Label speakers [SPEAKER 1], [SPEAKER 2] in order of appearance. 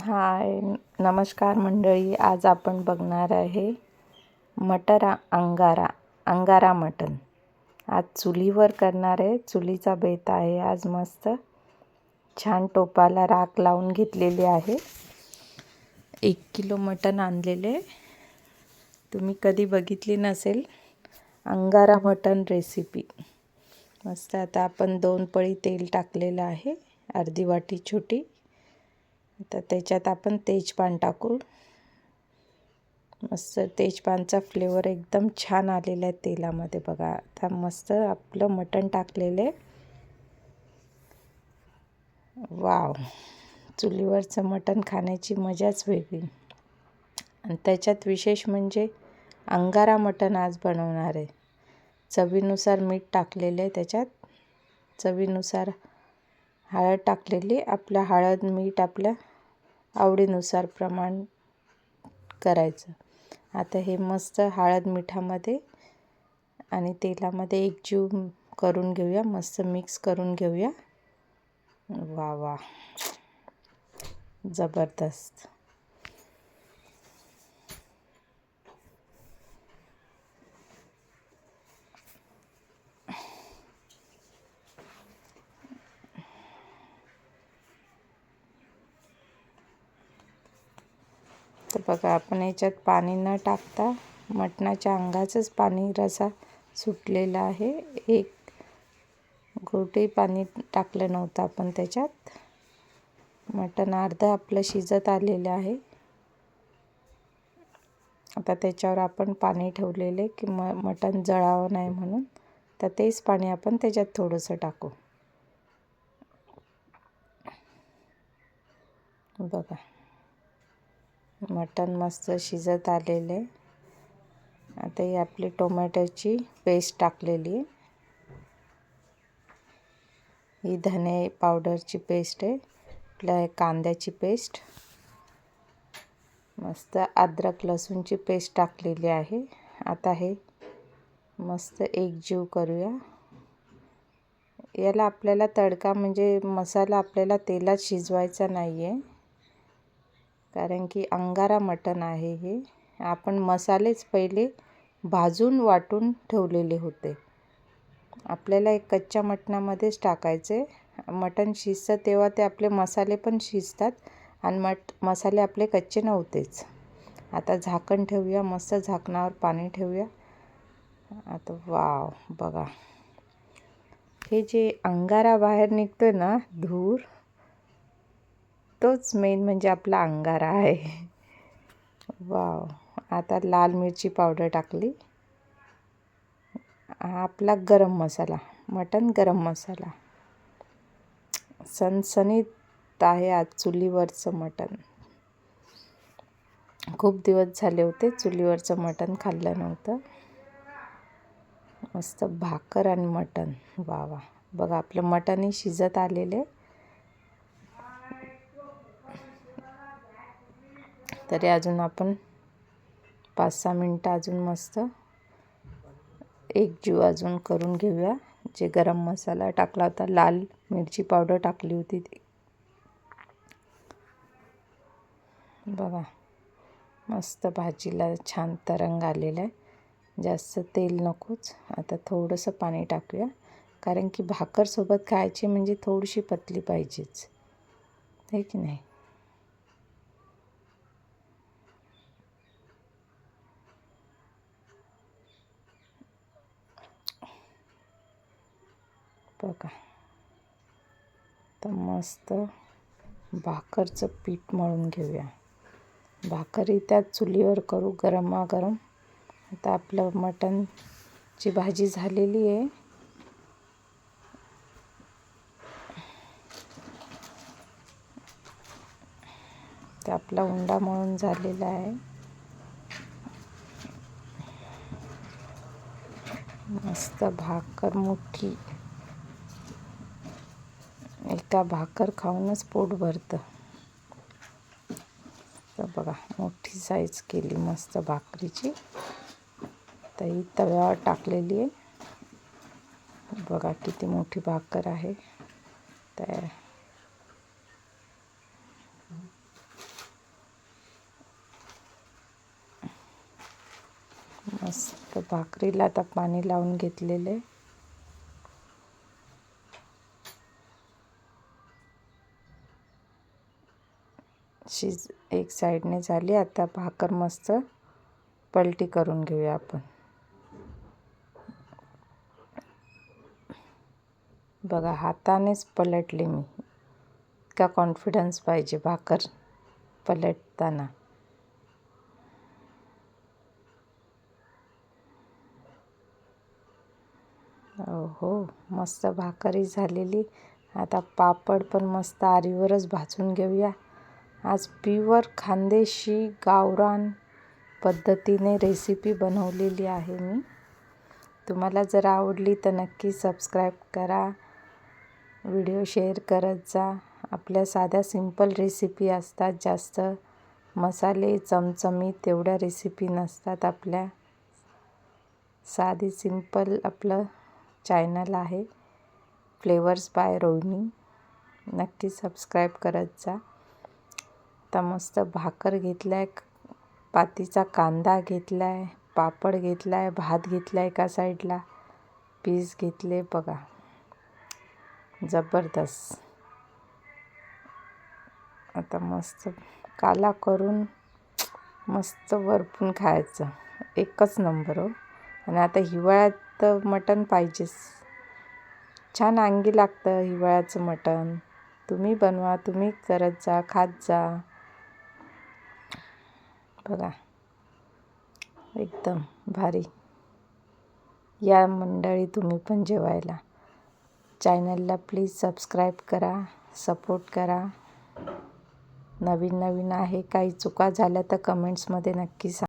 [SPEAKER 1] हाय, नमस्कार मंडळी. आज आपण बघणार आहे अंगारा मटण. आज चुलीवर करणार आहे. चुलीचा बेत आहे आज. मस्त छान टोपाला राख लावून घेतलेली आहे. 1 किलो मटण आणलेले. तुम्ही कधी बघितली नसेल अंगारा मटण रेसिपी. मस्त. आता आपण 2 पळी तेल टाकलेलं आहे, अर्धी वाटी छोटी. तर त्याच्यात आपण तेजपान टाकू. मस्त तेजपानचा फ्लेवर एकदम छान आलेला आहे तेलामध्ये. बघा, आता मस्त आपलं मटण टाकलेले. वाव, चुलीवरचं मटण खाण्याची मजाच वेगळी. आणि त्याच्यात विशेष म्हणजे अंगारा मटण आज बनवणार आहे. चवीनुसार मीठ टाकलेले आहे त्याच्यात. चवीनुसार हळद टाकलेली. आपल्या हळद मीठ आपल्या आवडीनुसार प्रमाण करायचं. आता हे मस्त हळद मिठामध्ये आणि तेलामध्ये एकजीव करून घेऊया. मस्त मिक्स करून घेऊया. वा वा, जबरदस्त. तर बघा, आपण याच्यात पाणी न टाकता मटणाच्या अंगाचंच पाणी रसा सुटलेला आहे. एक घोटही पाणी टाकलं नव्हतं आपण त्याच्यात. मटण अर्धं आपलं शिजत आलेलं आहे. आता त्याच्यावर आपण पाणी ठेवलेले की मटण जळावं नाही म्हणून. तर तेच पाणी आपण त्याच्यात थोडंसं टाकू. बघा, मटण मस्त शिजत आलेले. आता ही आपली टोमॅटोची पेस्ट टाकलेली आहे. ही धने पावडरची पेस्ट आहे. आपल्या कांद्याची पेस्ट, मस्त अद्रक लसूणची पेस्ट टाकलेली आहे. आता हे मस्त एकजीव करूया. याला आपल्याला तडका म्हणजे मसाला आपल्याला तेलात शिजवायचा नाही आहे, कारण की अंगारा मटण आहे हे. आपण मसालेच पहिले भाजून वाटून ठेवलेले होते. आपल्याला एक कच्च्या मटणामध्येच टाकायचे. मटण शिजतं तेव्हा ते आपले मसाले पण शिजतात आणि मसाले आपले कच्चे नव्हतेच. आता झाकण ठेवूया. मस्त झाकणावर पाणी ठेवूया. आता वाव, बघा, हे जे अंगारा बाहेर निघतोय ना, धूर, तोच मेन म्हणजे आपला अंगारा आहे. वाव. आता लाल मिरची पावडर टाकली. आपला गरम मसाला, मटण गरम मसाला. सणसणीत आहे आज चुलीवरचं मटण. खूप दिवस झाले होते चुलीवरचं मटण खाल्लं नव्हतं. मस्त भाकर आणि मटण. वा वा. बघा, आपलं मटणही शिजत आलेले. तरी अजून आपण 5-6 मिनटं अजून मस्त एकजीव अजून करून घेऊया. जे गरम मसाला टाकला होता, लाल मिरची पावडर टाकली होती ती. बघा, मस्त भाजीला छान तरंग आलेला आहे. जास्त तेल नकोच. आता थोडंसं पाणी टाकूया, कारण की भाकरसोबत खायची म्हणजे थोडीशी पतली पाहिजेच, आहे की नाही. बघा, तर मस्त भाकरचं पीठ मळून घेऊया. भाकरी त्याच चुलीवर करू गरमागरम. आता आपलं मटणची भाजी झालेली आहे. तर आपला उंडा मळून झालेला आहे. मस्त भाकर मोठी. एका भाकर खाऊनच पोट भरतं. तर बघा, मोठी साईज केली मस्त भाकरीची. तर ही तव्यावर टाकलेली आहे. बघा किती मोठी भाकर आहे. तर तर भाकरीला आता पाणी लावून घेतलेले. एक साईडने झाली. आता भाकर मस्त पलटी करून घेऊया आपण. बघा, हातानेच पलटली मी. इतका कॉन्फिडन्स पाहिजे भाकर पलटताना. हो, मस्त भाकरी झालेली. आता पापड पण मस्त आरीवरच भाजून घेऊया. आज प्युअर खानदेशी गावरान पद्धतीने रेसिपी बनवलेली आहे मी. तुम्हाला जर आवडली तर नक्की सबस्क्राईब करा, व्हिडिओ शेअर करत जा. आपल्या साध्या सिंपल रेसिपी असतात, जास्त मसाले चमचमीत तेवढ्या रेसिपी नसतात. आपल्या साधी सिंपल आपलं चॅनल आहे फ्लेवर्स बाय रोहिणी. नक्की सबस्क्राईब करत जा. आता मस्त भाकर घेतलाय, पातीचा कांदा घेतलाय, पापड घेतलाय, भात घेतलाय, एका साईडला पीस घेतले. बघा, जबरदस्त. आता मस्त काला करून मस्त वरपून खायचं, एकच नंबर हो. आणि आता हिवाळ्यात मटण पाहिजेच, छान अंगी लागतं हिवाळ्याचं मटण. तुम्ही बनवा, तुम्ही करत जा, खात जा. बघा, एकदम भारी. या मंडळी तुम्ही पण जेवायला. चॅनलला प्लीज सबस्क्राईब करा, सपोर्ट करा. नवीन आहे, काही चुका झाल्या तर कमेंट्समध्ये नक्की सांगा.